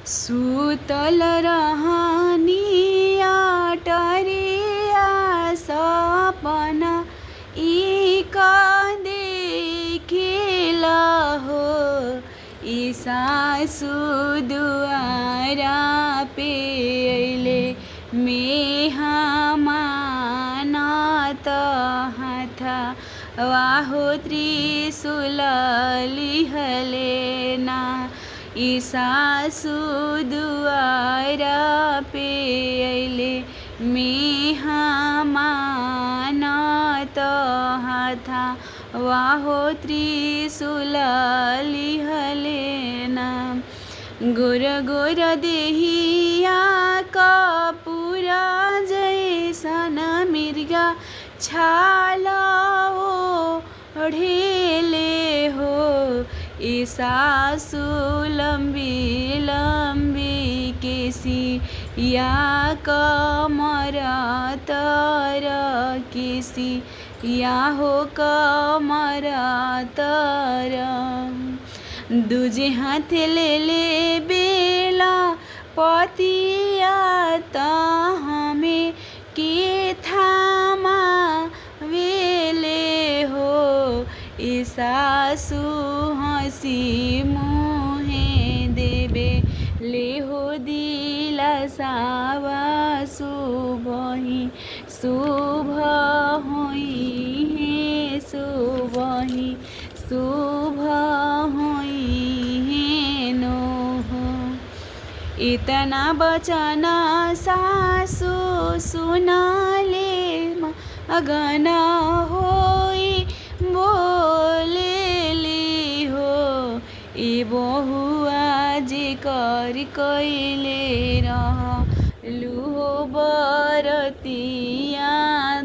सुतल रहनिया टरिया सपना इक देखिला हो। ई सासु दुआरा पे अइले मेहमान त हाथा वाहो त्रिशूल लिहले ना। ई सासु दुआरा पे अइले मेहमान त हाथा वाहो त्रिशूल लिहले ना। गोर गोर देहिया कपूर जैसन मिर्गा छाला ओढ़ेले हो। ई सासु लम्बी लम्बी केसिया कमर तर केसिया हो कमर तर। दूजे हाथ ले ले बेला पतिया त हमें के थामा वेले हो। ई सासु हंसी मुहे देबे ले हो दिलासावा सुबही शुभ होई है सुबही शुभ होई है नो हो। इतना बचन सासु सुनले मगन होई बोलेली हो। ई बहुआ जिकर कैले रहलु हो बरतिया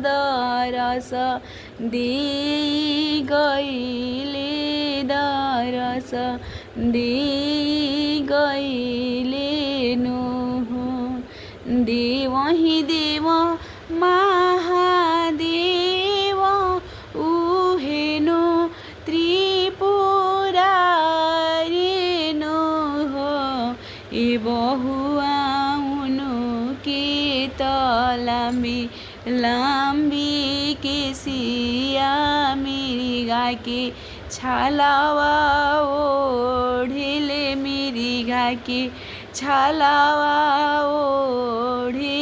दरस दे गइले दरस दे गइले नो हो। देवहि देव महादेव उहेनो त्रिपुरारी नो हो। ई बहुआ उनो के तलामी लम्बी केसिया मिर्गा के छालावा ओढ़ेले मिर्गा के छालावा ओढ़े